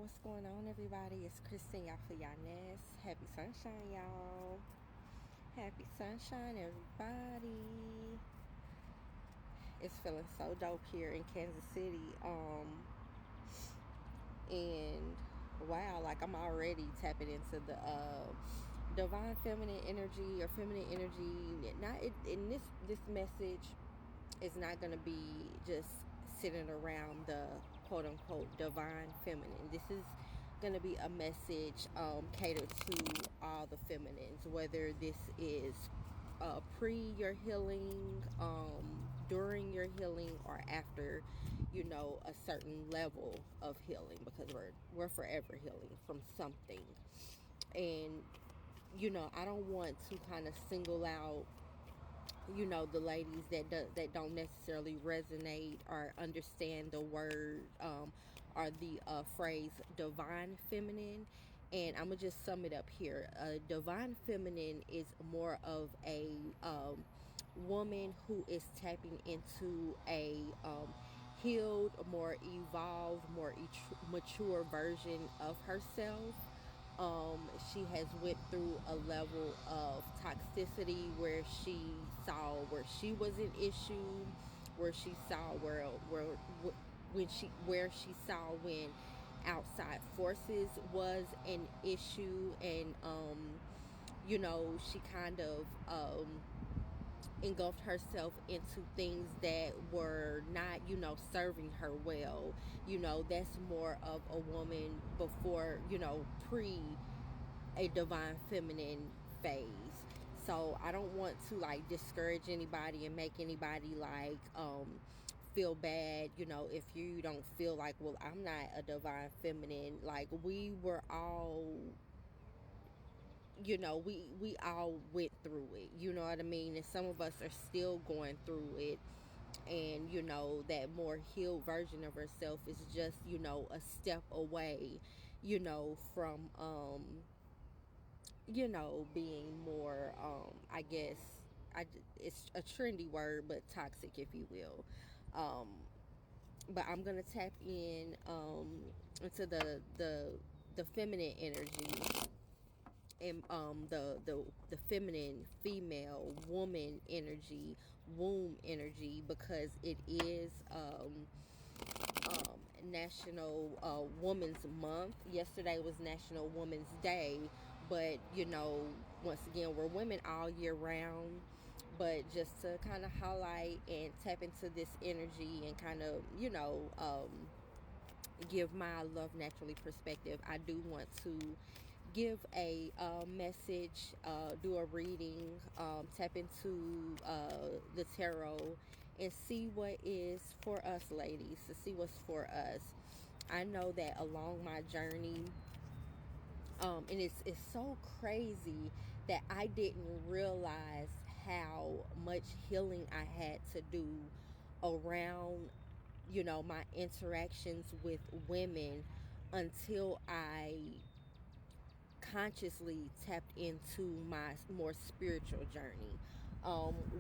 what's going on, everybody? It's Christine Yanes. Happy sunshine, y'all. Happy sunshine, everybody. It's feeling so dope here in Kansas City. And wow, like I'm already tapping into the divine feminine energy or feminine energy. Not in this message is not gonna be just sitting around the quote unquote divine feminine. This is gonna be a message catered to all the feminines, whether this is pre your healing, during your healing, or after, a certain level of healing, because we're forever healing from something. And I don't want to kind of single out the ladies that don't necessarily resonate or understand the word, or the phrase divine feminine. And I'm gonna just sum it up here. Divine feminine is more of a woman who is tapping into a healed, more evolved, more mature version of herself. She has went through a level of toxicity where she saw where she was an issue, where she saw where she saw when outside forces was an issue. And she kind of engulfed herself into things that were not, serving her well. That's more of a woman before, pre a divine feminine phase. So I don't want to like discourage anybody and make anybody like feel bad, if you don't feel like, well, I'm not a divine feminine. Like, we were all, we all went through it, you know what I mean? And some of us are still going through it. And that more healed version of herself is just, a step away, from being more, I guess, it's a trendy word, but toxic, if you will. um but I'm gonna tap in into the feminine energy, and the feminine, female, woman energy, womb energy, because it is National Women's Month. Yesterday was National Women's Day, but once again, we're women all year round. But just to kind of highlight and tap into this energy and kind of give my love naturally perspective, I do want to give a message, do a reading, tap into the tarot, and see what is for us, ladies, to see what's for us. I know that along my journey, and it's so crazy that I didn't realize how much healing I had to do around my interactions with women, until I consciously tapped into my more spiritual journey.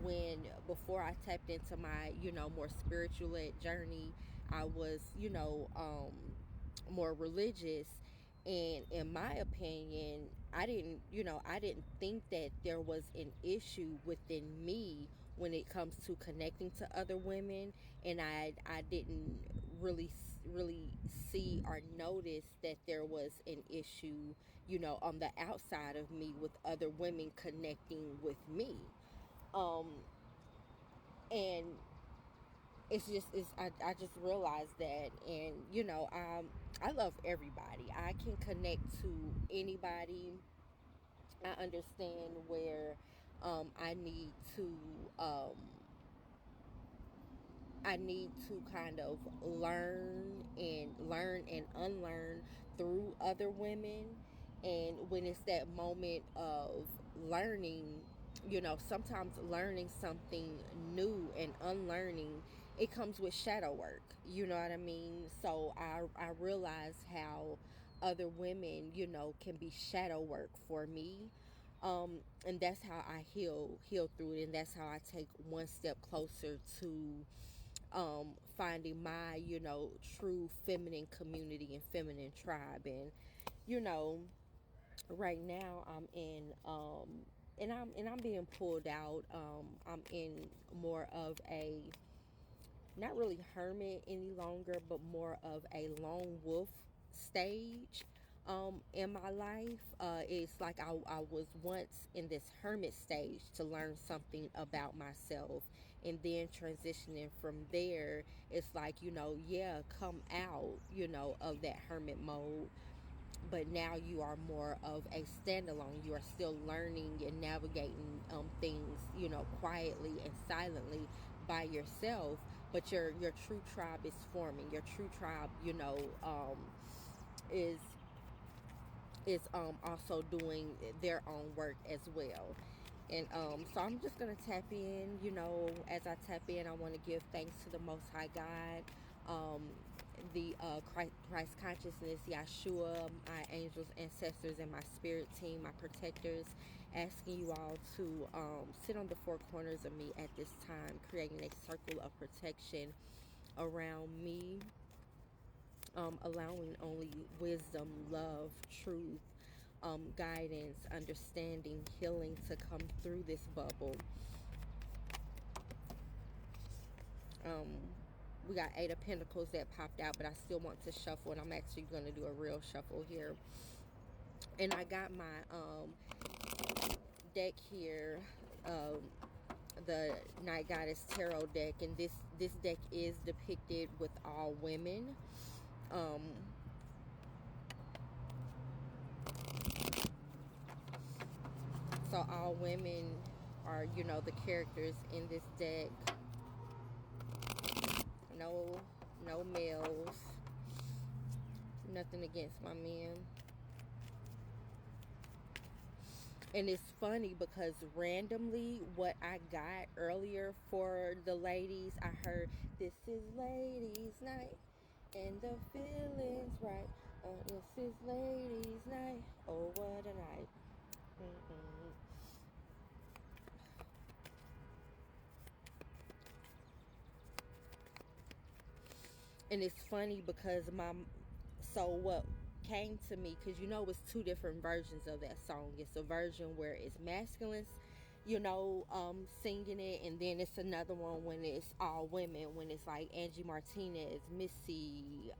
When before I tapped into my more spiritual journey, I was more religious. And in my opinion, I didn't think that there was an issue within me when it comes to connecting to other women. And I didn't really see or notice that there was an issue, on the outside of me, with other women connecting with me. um and I just realized that. And I love everybody. I can connect to anybody. I understand where I need to kind of learn and unlearn through other women. And when it's that moment of learning, sometimes learning something new and unlearning, it comes with shadow work, you know what I mean? So I realize how other women, can be shadow work for me. And that's how I heal through it, and that's how I take one step closer to finding my, true feminine community and feminine tribe. And, you know, right now I'm in, and I'm being pulled out. I'm in more of a, not really hermit any longer, but more of a lone wolf stage in my life. It's like I was once in this hermit stage to learn something about myself, and then transitioning from there, it's like, yeah, come out, of that hermit mode, but now you are more of a standalone. You are still learning and navigating things, quietly and silently by yourself. But your true tribe is forming. Your true tribe, is also doing their own work as well. And so I'm just gonna tap in. As I tap in, I want to give thanks to the Most High God, the Christ consciousness, Yahshua, my angels, ancestors, and my spirit team, my protectors. Asking you all to sit on the four corners of me at this time, creating a circle of protection around me, allowing only wisdom, love, truth, guidance, understanding, healing to come through this bubble. Um, we got Eight of Pentacles that popped out, but I still want to shuffle, and I'm actually going to do a real shuffle here. And I got my deck here, the Night Goddess Tarot deck, and this deck is depicted with all women. So all women are, the characters in this deck. No males. Nothing against my men. And it's funny because randomly what I got earlier for the ladies, I heard, "This is ladies' night and the feeling's right. This is ladies' night. Oh, what a night." Mm-mm. And it's funny because so what came to me, because it's two different versions of that song. It's a version where it's masculine, singing it, and then it's another one when it's all women, when it's like Angie Martinez, Missy,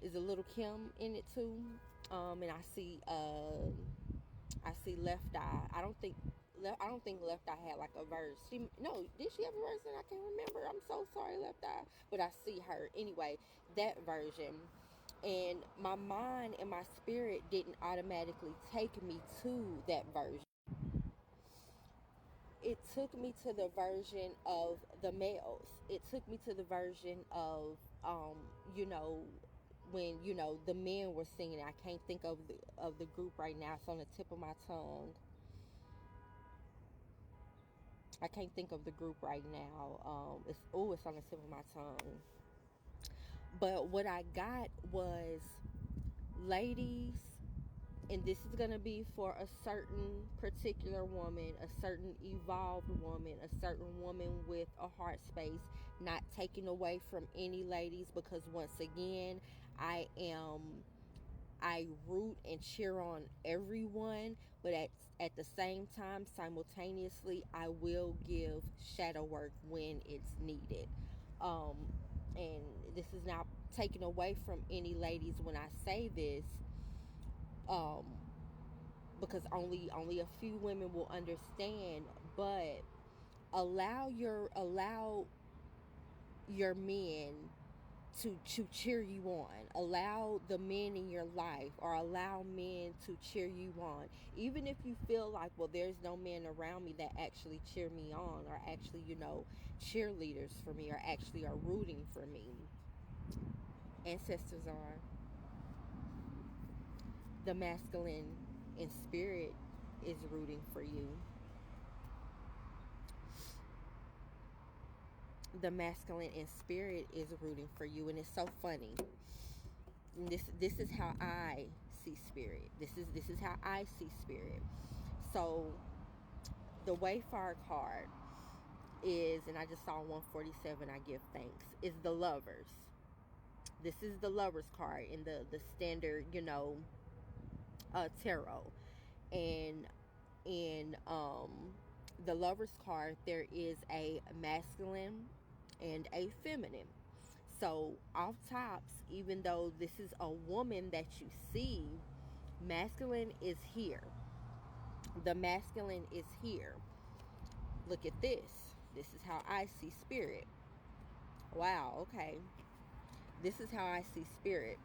is a Little Kim in it too. And I see Left Eye. I don't think Left Eye had like a verse. No, did she have a verse? And I can't remember. I'm so sorry, Left Eye. But I see her anyway. That version, and my mind and my spirit didn't automatically take me to that version. It took me to the version of the males. It took me to the version of, you know, when the men were singing. I can't think of the group right now. It's on the tip of my tongue. I can't think of the group right now. It's on the tip of my tongue. But what I got was, ladies, and this is going to be for a certain particular woman, a certain evolved woman, a certain woman with a heart space, not taken away from any ladies, because once again, I root and cheer on everyone, but at the same time, simultaneously, I will give shadow work when it's needed. Um, and this is not taken away from any ladies when I say this, um, because only a few women will understand. But allow your men to cheer you on. Allow the men in your life, or allow men to cheer you on, even if you feel like, well, there's no men around me that actually cheer me on, or actually, cheerleaders for me, or actually are rooting for me. Ancestors are. The masculine in spirit is rooting for you. The masculine in spirit is rooting for you. And it's so funny. This is how I see spirit. This is how I see spirit. So the Wayfarer card, is, and I just saw 147, I give thanks, is the Lovers. This is the Lovers card in the standard, tarot. And in the Lovers card, there is a masculine and a feminine. So off tops, even though this is a woman that you see, masculine is here. The masculine is here. Look at this. This is how I see spirit. Wow, okay. This is how I see spirit.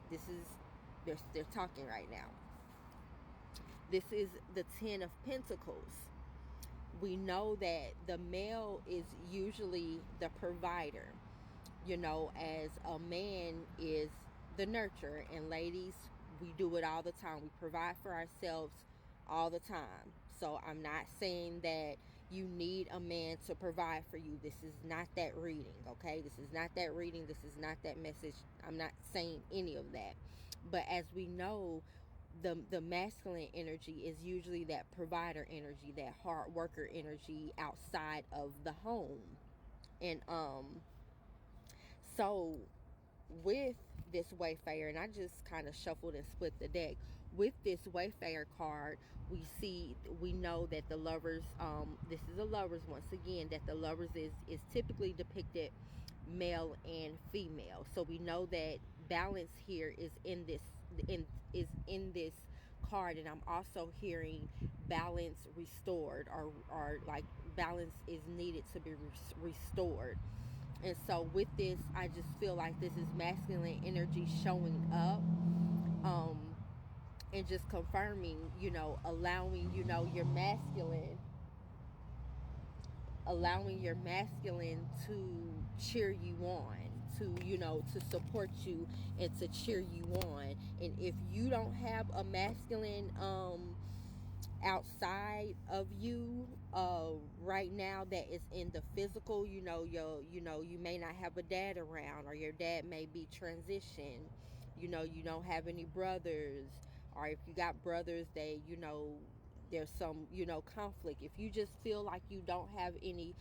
This is, they're talking right now. This is the Ten of Pentacles. We know that the male is usually the provider, as a man is the nurturer. And ladies, we do it all the time. We provide for ourselves all the time. So I'm not saying that you need a man to provide for you. This is not that reading, okay? This is not that reading. This is not that message. I'm not saying any of that. But as we know, the masculine energy is usually that provider energy, that hard worker energy outside of the home. And so with this Wayfarer, and I just kind of shuffled and split the deck. With this Wayfarer card, we know that the Lovers, this is a Lovers once again, that the Lovers is typically depicted male and female. So we know that balance here is in this card. And I'm also hearing balance restored, or like balance is needed to be restored. And so with this, I just feel like this is masculine energy showing up, and just confirming, allowing, your masculine to cheer you on, to support you and to cheer you on. And if you don't have a masculine outside of you right now that is in the physical, you may not have a dad around, or your dad may be transitioned, you don't have any brothers, or if you got brothers, there's some conflict. If you just feel like you don't have any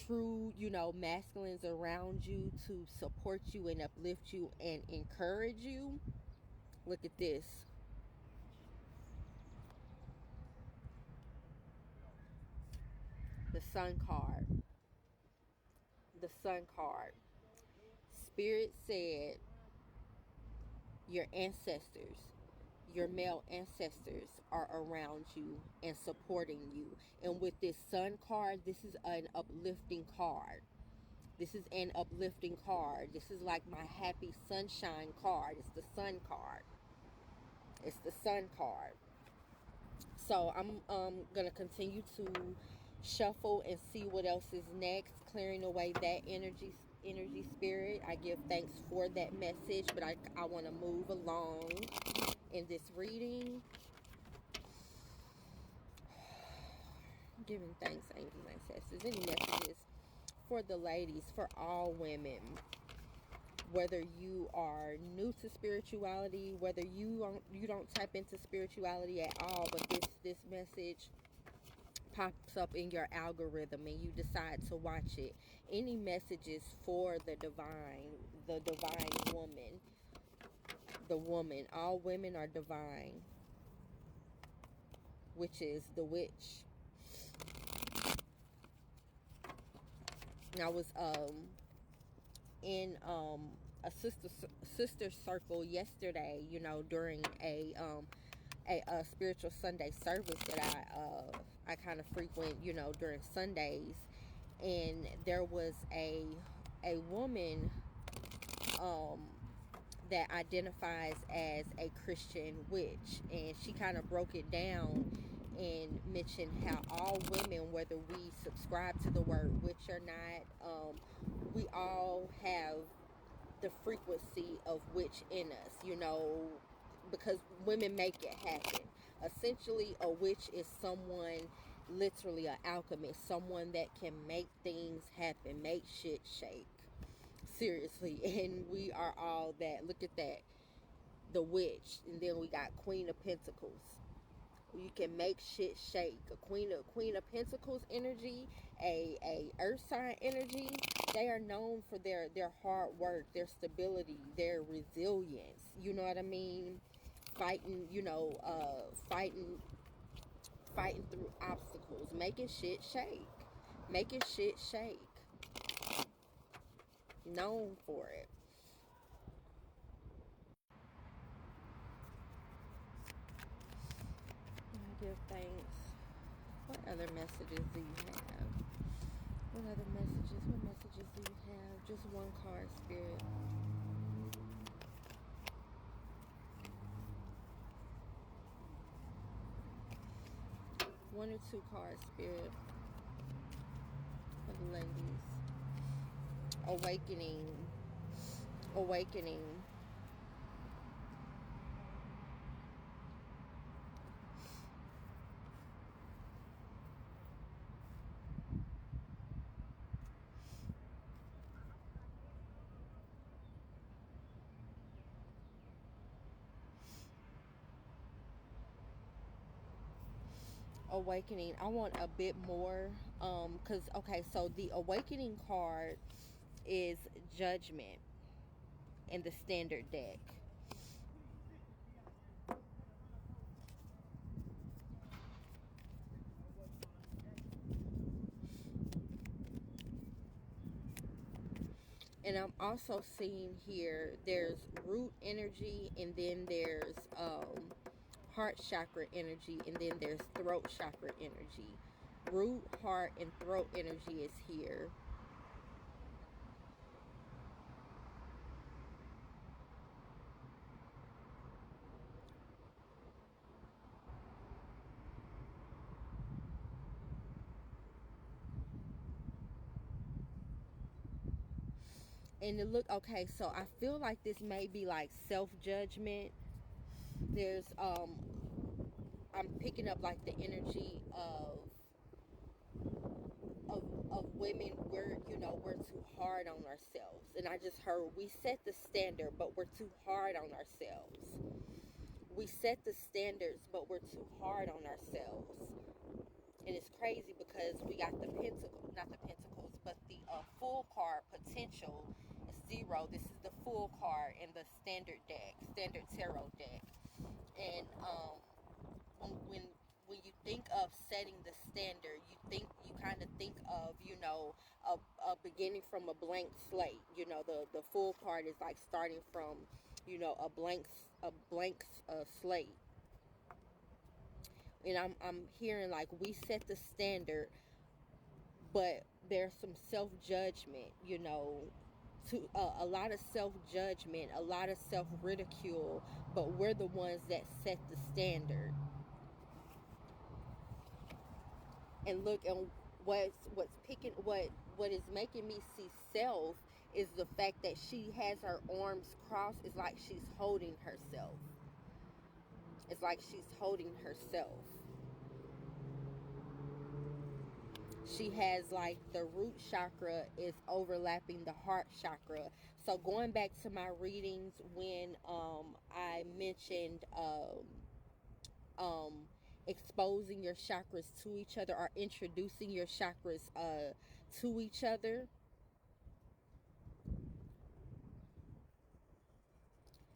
true masculines around you to support you and uplift you and encourage you, look at this. The Sun card. The Sun card. Spirit said your ancestors, your male ancestors, are around you and supporting you. And with this Sun card, this is an uplifting card. This is an uplifting card. This is like my happy sunshine card. It's the Sun card. It's the Sun card. So I'm going to continue to shuffle and see what else is next, clearing away that energy spirit. I give thanks for that message, but I want to move along in this reading. Giving thanks, angels, ancestors. Any messages for the ladies, for all women, whether you are new to spirituality, whether you don't tap into spirituality at all, but this message pops up in your algorithm and you decide to watch it. Any messages for the divine woman, the woman. All women are divine, which is the witch. I was in a sister circle yesterday, during a spiritual Sunday service that I kind of frequent, during Sundays. And there was a woman that identifies as a Christian witch, and she kind of broke it down and mentioned how all women, whether we subscribe to the word witch or not, we all have the frequency of witch in us, because women make it happen. Essentially, a witch is someone, literally an alchemist, someone that can make things happen, make shit shake. Seriously. And we are all that. Look at that. The witch. And then we got Queen of Pentacles. You can make shit shake. A Queen of Pentacles energy, a Earth sign energy. They are known for their hard work, their stability, their resilience. You know what I mean? Fighting, fighting through obstacles, making shit shake, making shit shake. Known for it. I give thanks. What other messages do you have? What other messages? What messages do you have? Just one card, Spirit. One or two cards, Spirit, for the ladies. Awakening. Awakening. Awakening. I want a bit more. Because, okay, so the awakening card is Judgment in the standard deck. And I'm also seeing here there's root energy, and then there's heart chakra energy, and then there's throat chakra energy. Root, heart, and throat energy is here. And it look, okay, so I feel like this may be like self-judgment. There's I'm picking up like the energy of women. We're too hard on ourselves. And I just heard, we set the standard, but we're too hard on ourselves. We set the standards, but we're too hard on ourselves. And it's crazy because we got the pentacle, not the pentacles, but the full card, potential is 0. This is the full card in the standard deck, standard tarot deck. And when you think of setting the standard, you kind of think of, a beginning from a blank slate. The full card is like starting from, a blank slate. And I'm hearing like we set the standard, but there's some self-judgment, to a lot of self-judgment, a lot of self-ridicule, but we're the ones that set the standard. And look, and what is making me see self is the fact that she has her arms crossed. It's like she's holding herself. It's like she's holding herself. She has like the root chakra is overlapping the heart chakra. So going back to my readings when I mentioned um, exposing your chakras to each other, or introducing your chakras to each other.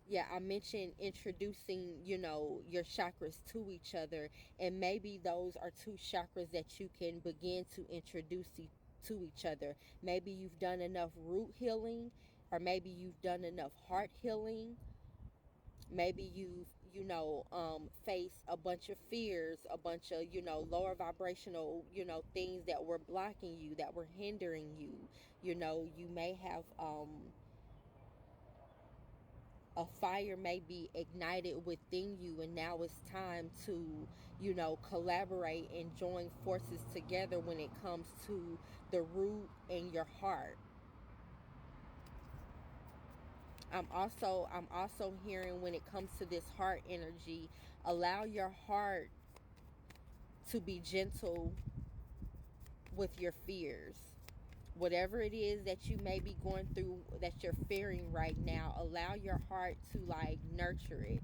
Yeah, I mentioned introducing, your chakras to each other, and maybe those are two chakras that you can begin to introduce to each other. Maybe you've done enough root healing, or maybe you've done enough heart healing. Maybe you've, faced a bunch of fears, a bunch of, lower vibrational, things that were blocking you, that were hindering you. You may have a fire may be ignited within you, and now it's time to, collaborate and join forces together when it comes to the root and your heart. I'm also hearing, when it comes to this heart energy, allow your heart to be gentle with your fears. Whatever it is that you may be going through, that you're fearing right now, allow your heart to like nurture it.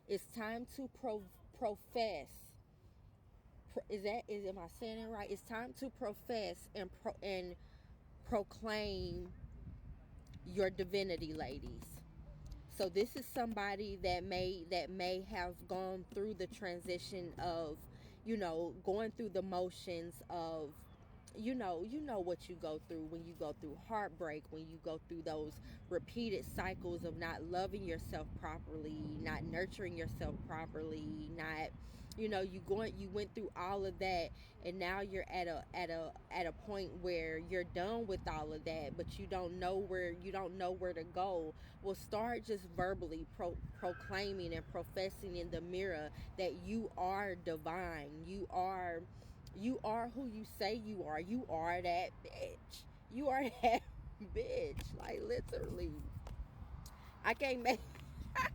It's time to profess. Am I saying it right? It's time to profess and proclaim your divinity, ladies. So this is somebody that may have gone through the transition of, going through the motions of, you know what you go through when you go through heartbreak, when you go through those repeated cycles of not loving yourself properly, not nurturing yourself properly, not, you went through all of that, and now you're at a point where you're done with all of that, but you don't know where to go. Well, start just verbally proclaiming and professing in the mirror that you are divine. You are who you say you are. You are that bitch. You are that bitch. Like, literally. I can't make I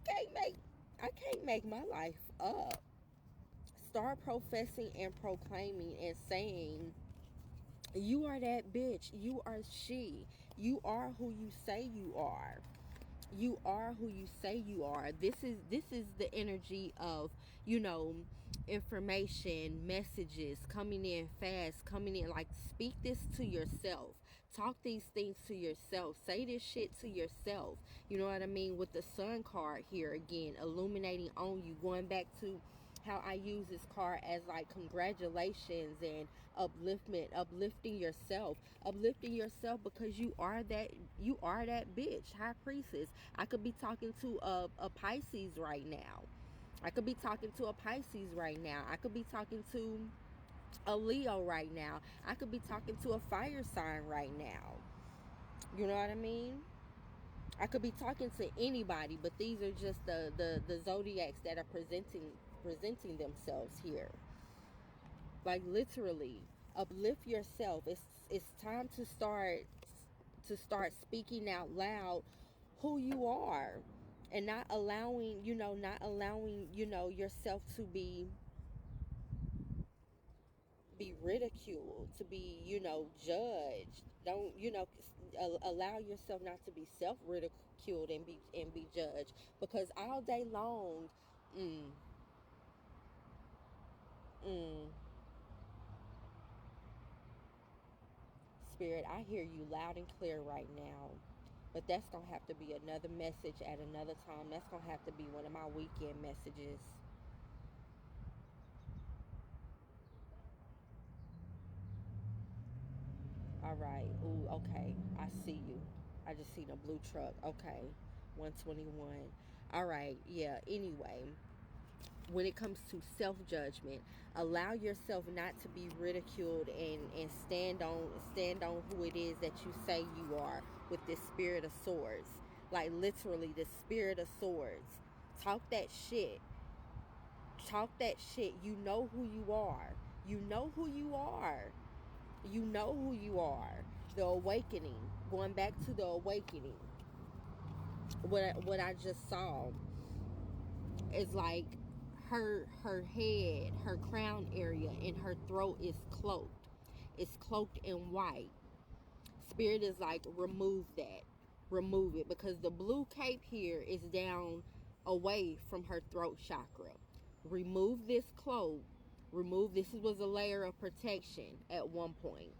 can't make I can't make my life up. Start professing and proclaiming and saying, you are that bitch. You are she. You are who you say you are. You are who you say you are. This is the energy of, you know information, messages coming in fast, coming in, like, speak this to yourself, talk these things to yourself, say this shit to yourself. You know what I mean? With the sun card here again, illuminating on you, going back to how I use this card as, like, congratulations and uplifting yourself, because you are that bitch, high priestess. I could be talking to a Pisces right now. I could be talking to a Pisces right now. I could be talking to a Leo right now. I could be talking to a fire sign right now. You know what I mean? I could be talking to anybody, but these are just the zodiacs that are presenting themselves here. Like, literally, uplift yourself. It's time to start speaking out loud who you are, and not allowing yourself to be ridiculed, to be, judged. Don't, allow yourself not to be self ridiculed and be judged, because all day long, mm, mm, Spirit, I hear you loud and clear right now. But that's going to have to be another message at another time. That's going to have to be one of my weekend messages. All right. Ooh, okay. I see you. I just seen a blue truck. Okay. 121. All right. Yeah. Anyway, when it comes to self-judgment, allow yourself not to be ridiculed, and stand on who it is that you say you are, with this spirit of swords. Like, literally, the spirit of swords. Talk that shit. Talk that shit. You know who you are. You know who you are. You know who you are. The awakening. Going back to the awakening. What I just saw is, like, her head, her crown area, and her throat is cloaked. It's cloaked in white. Spirit is like, remove that. Remove it, because the blue cape here is down away from her throat chakra. Remove this cloak. This was a layer of protection at one point.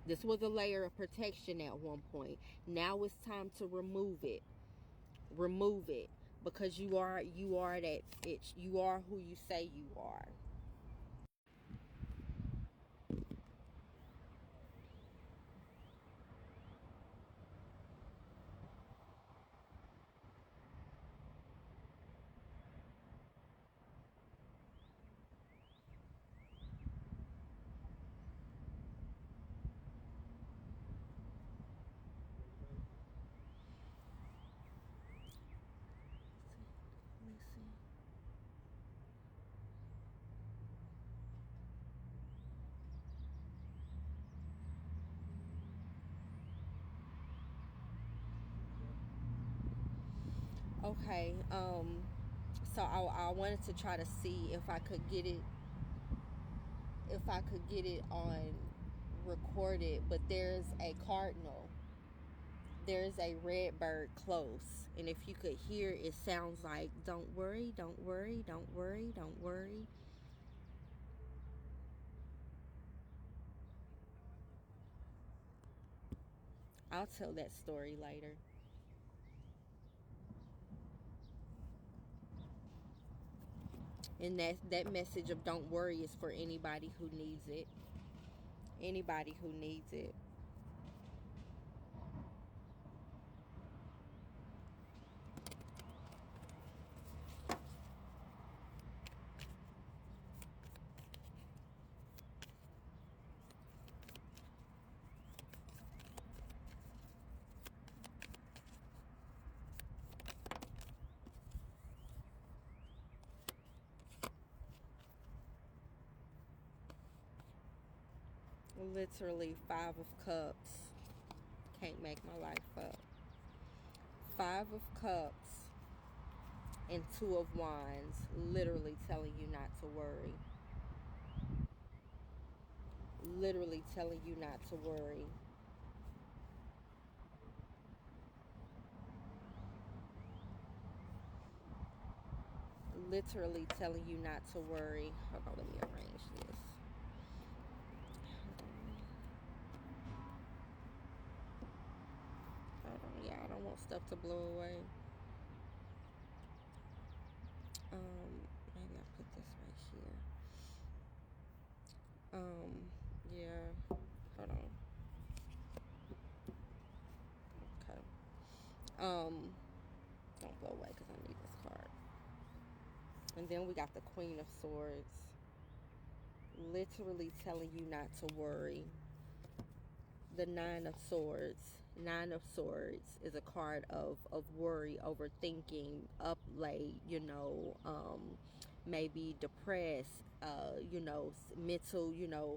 This was a layer of protection at one point. Now it's time to remove it. Remove it, because you are that bitch. You are who you say you are. Listen. Okay. So I wanted to try to see if I could get it on recorded, but there's a cardinal There's a red bird close, and if you could hear, it sounds like, don't worry, don't worry, don't worry, don't worry. I'll tell that story later. And that message of don't worry is for anybody who needs it. Anybody who needs it. Literally, Five of Cups. Can't make my life up. Five of Cups and Two of Wands, literally telling you not to worry. Literally telling you not to worry. Literally telling you not to worry. Hold on, let me arrange this. Hold on, yeah, I don't want stuff to blow away. Maybe I'll put this right here. Yeah. Hold on. Okay. Don't blow away because I need this card. And then we got the Queen of Swords, literally telling you not to worry. The Nine of Swords. Nine of Swords is a card of worry, overthinking, up late, maybe depressed, mental, mental,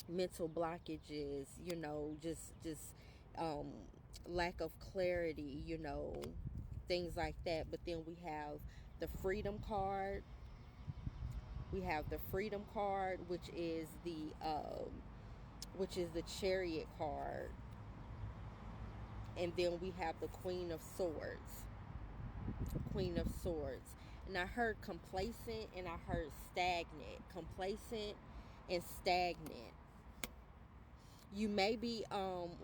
mental blockages, um, lack of clarity, things like that. But then we have the Freedom card. We have the Freedom card, which is the Chariot card, and then we have the Queen of Swords. Queen of Swords. And I heard complacent and I heard stagnant. Complacent and stagnant. You may be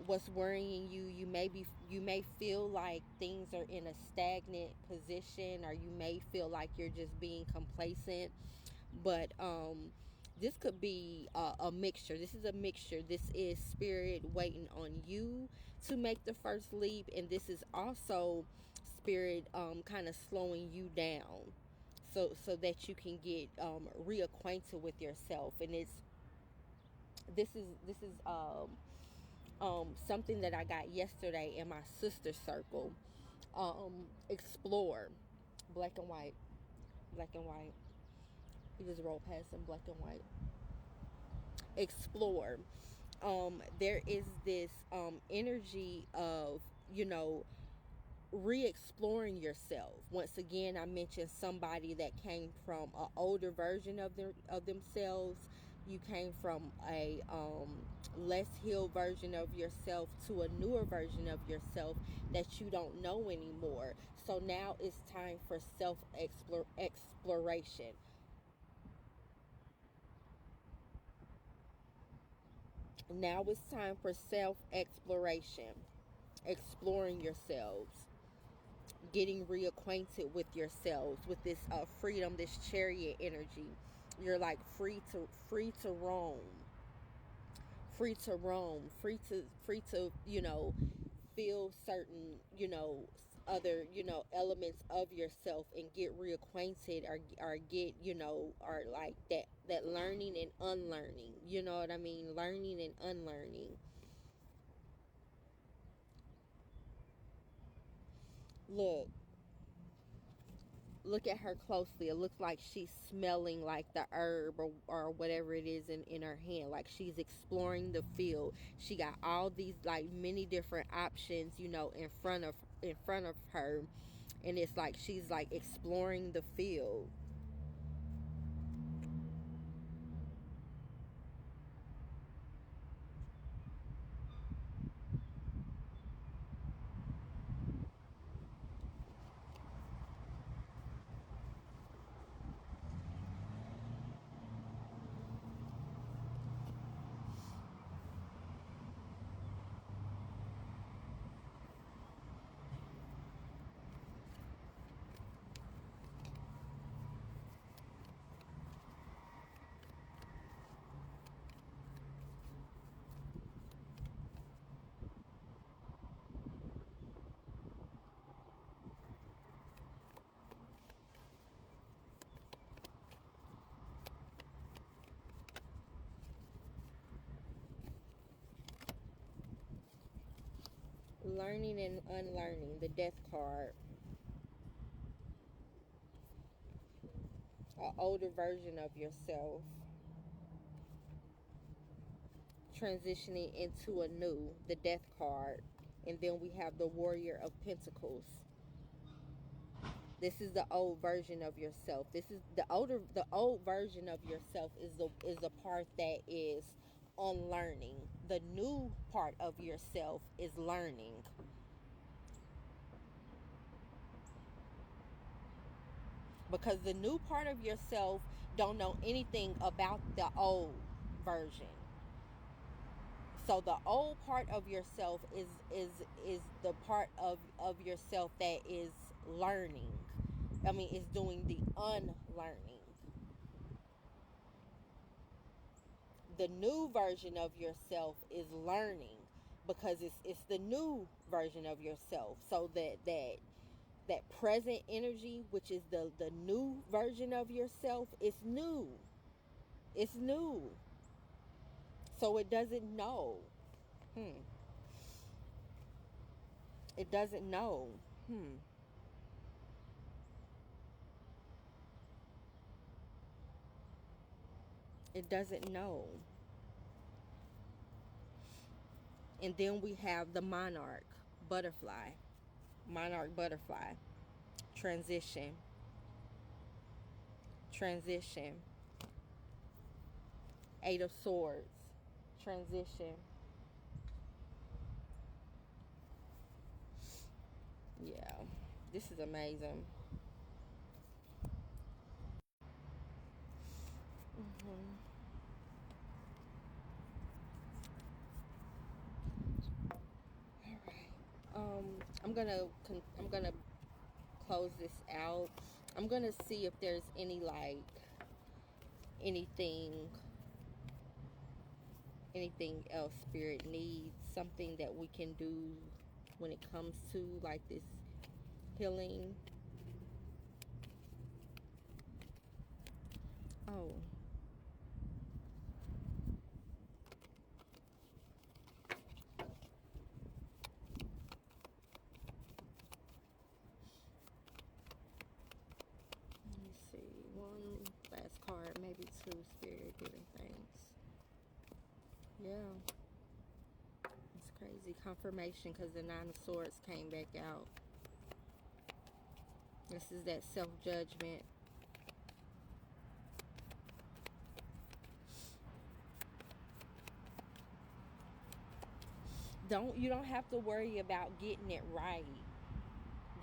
what's worrying you. You may feel like things are in a stagnant position, or you may feel like you're just being complacent. But this could be a mixture. This is a mixture. This is spirit waiting on you to make the first leap, and this is also spirit kind of slowing you down, so that you can get reacquainted with yourself. And this is something that I got yesterday in my sister circle. Explore, black and white, black and white. You just roll past them, black and white. Explore. There is this energy of, re-exploring yourself. Once again, I mentioned somebody that came from an older version of themselves. You came from a less healed version of yourself to a newer version of yourself that you don't know anymore. So now it's time for self exploration. Now it's time for self exploration, exploring yourselves, getting reacquainted with yourselves, with this freedom, this Chariot energy. You're like free to roam, free to feel certain other elements of yourself, and get reacquainted, or get or like that learning and unlearning. You know what I mean? Learning and unlearning. Look, look at her closely. It looks like she's smelling like the herb, or whatever it is in her hand. Like she's exploring the field. She got all these like many different options, in front of her, and it's like she's like exploring the field. learning and unlearning. The Death card. An older version of yourself. Transitioning into a new. The Death card. And then we have the Warrior of Pentacles. This is the old version of yourself. This is the old version of yourself is the part that is unlearning. The new part of yourself is learning. Because the new part of yourself don't know anything about the old version. So the old part of yourself is the part of yourself that is learning. I mean, it's doing the unlearning. The new version of yourself is learning because it's the new version of yourself. So that present energy, which is the new version of yourself, is new. It's new. So it doesn't know. It doesn't know. It doesn't know. And then we have the monarch butterfly. Monarch butterfly. Transition. Transition. Eight of Swords. Transition. Yeah. This is amazing. I'm gonna close this out. I'm gonna see if there's any like anything else spirit needs, something that we can do when it comes to like this healing. Oh, let me see. One last card, maybe two, spirit giving thanks. Yeah, it's crazy. Confirmation because the Nine of Swords came back out. This is that self-judgment. You don't have to worry about getting it right.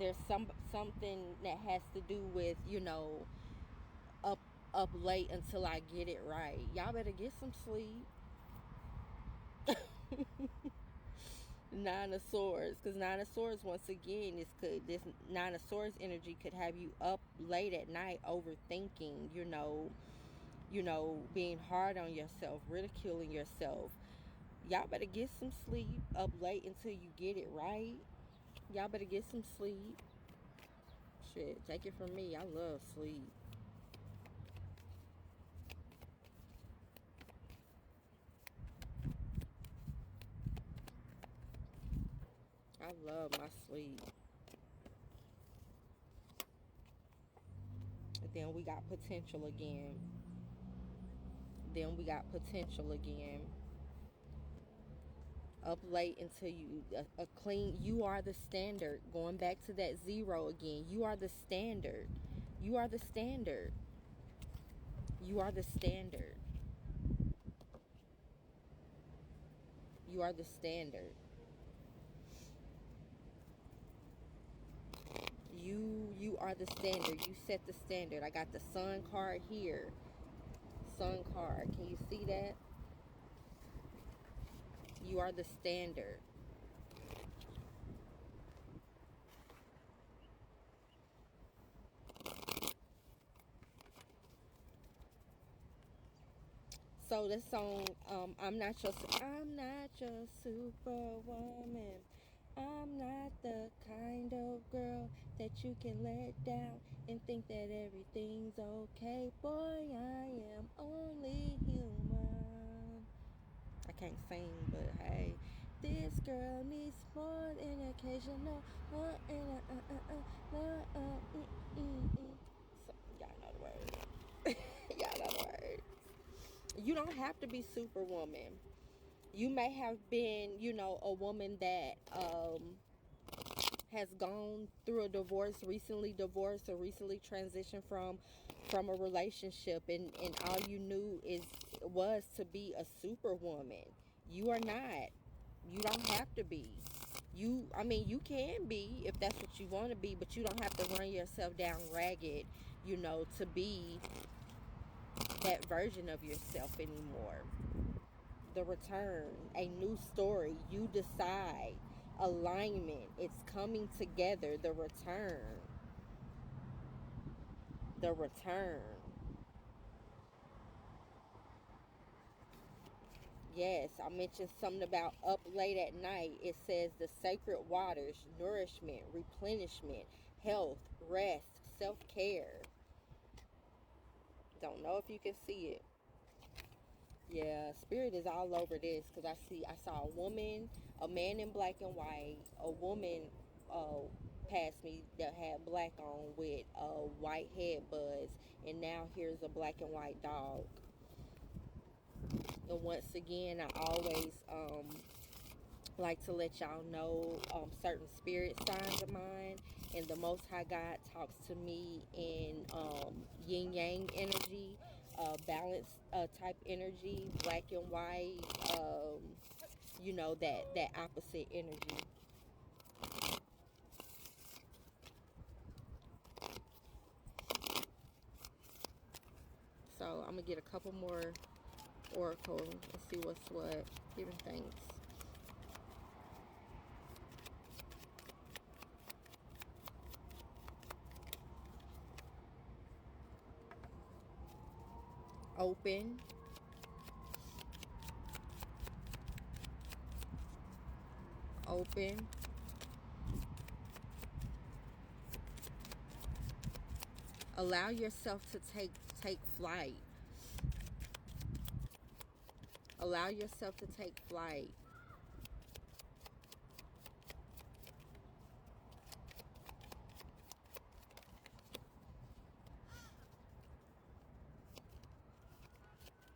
There's something that has to do with, up up late until I get it right. Y'all better get some sleep. Nine of Swords, because Nine of Swords once again this Nine of Swords energy could have you up late at night overthinking, being hard on yourself, ridiculing yourself. Y'all better get some sleep up late until you get it right. Y'all better get some sleep. Shit, take it from me. I love sleep. I love my sleep. And then we got potential again. Then we got potential again. Up late until a clean. You are the standard. Going back to that zero again. You are the standard. You are the standard. You are the standard. You are the standard. You are the standard. You set the standard. I got the Sun card here. Sun card. Can you see that? You are the standard. So the song, I'm not your superwoman. I'm not the kind of girl that you can let down and think that everything's okay. Boy, I am only human. I can't sing, but hey. This girl needs more than occasional. So, y'all know the word. Y'all know the word. You don't have to be superwoman. You may have been, a woman that has gone through a divorce, recently divorced, or recently transitioned from a relationship, and all you knew was to be a superwoman. You are not. You don't have to be. You can be if that's what you want to be, but you don't have to run yourself down ragged, to be that version of yourself anymore. The return, a new story. You decide. Alignment. It's coming together. The return. The return. Yes, I mentioned something about up late at night. It says the sacred waters, nourishment, replenishment, health, rest, self care. Don't know if you can see it. Yeah, spirit is all over this because I saw a woman, a man in black and white, a woman passed me that had black on with a white head buzz, and now here's a black and white dog. And once again, I always like to let y'all know certain spirit signs of mine, and the Most High God talks to me in yin yang energy, balance type energy, black and white, that opposite energy. So I'm gonna get a couple more oracle and see what's what. Giving thanks. Open. Open. Allow yourself to take flight. Allow yourself to take flight.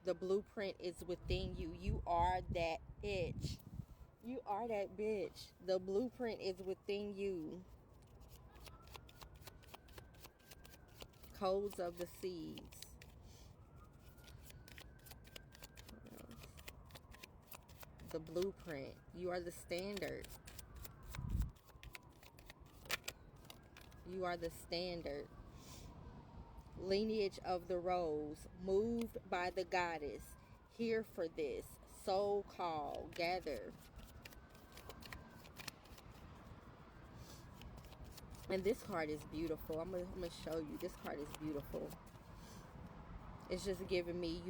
The blueprint is within you. You are that bitch. You are that bitch. The blueprint is within you. Codes of the seeds. The blueprint. You are the standard. You are the standard. Lineage of the rose. Moved by the goddess. Here for this. Soul call. Gather. And this card is beautiful. I'm gonna show you. This card is beautiful. It's just giving me,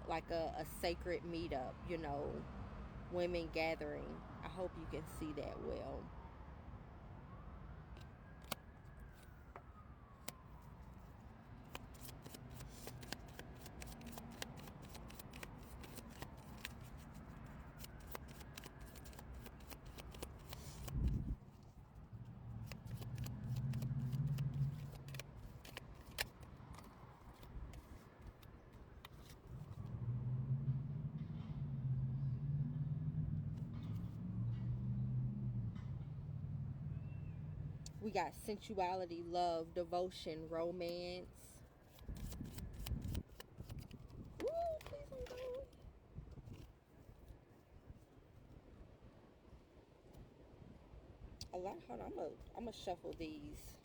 like a sacred meetup, women gathering. I hope you can see that well. We got sensuality, love, devotion, romance. Ooh, please don't go. A lot. Hold on. I'm gonna shuffle these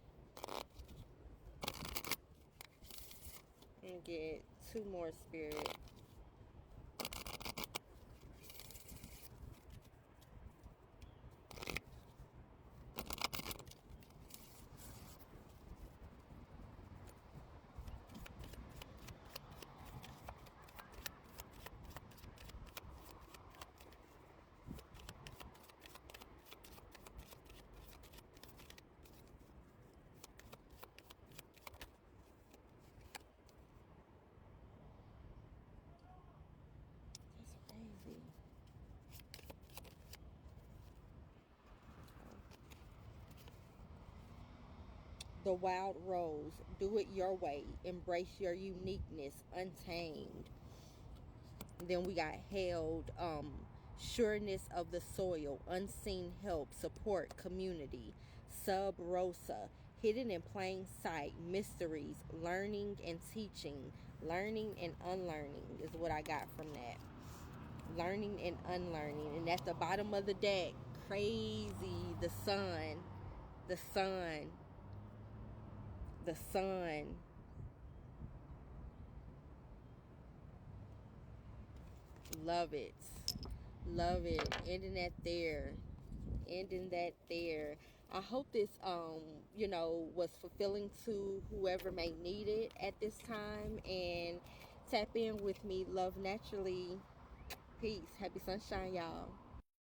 and get two more spirit. The wild rose, do it your way, embrace your uniqueness, untamed. Then we got held, sureness of the soil, unseen help, support, community. Sub rosa, hidden in plain sight, mysteries, learning and teaching, learning and unlearning is what I got from that. Learning and unlearning. And at the bottom of the deck, crazy, the sun, the sun, the sun. Love it. Love it. Ending that there. Ending that there. I hope this was fulfilling to whoever may need it at this time, and tap in with me. Love naturally. Peace. Happy sunshine, y'all.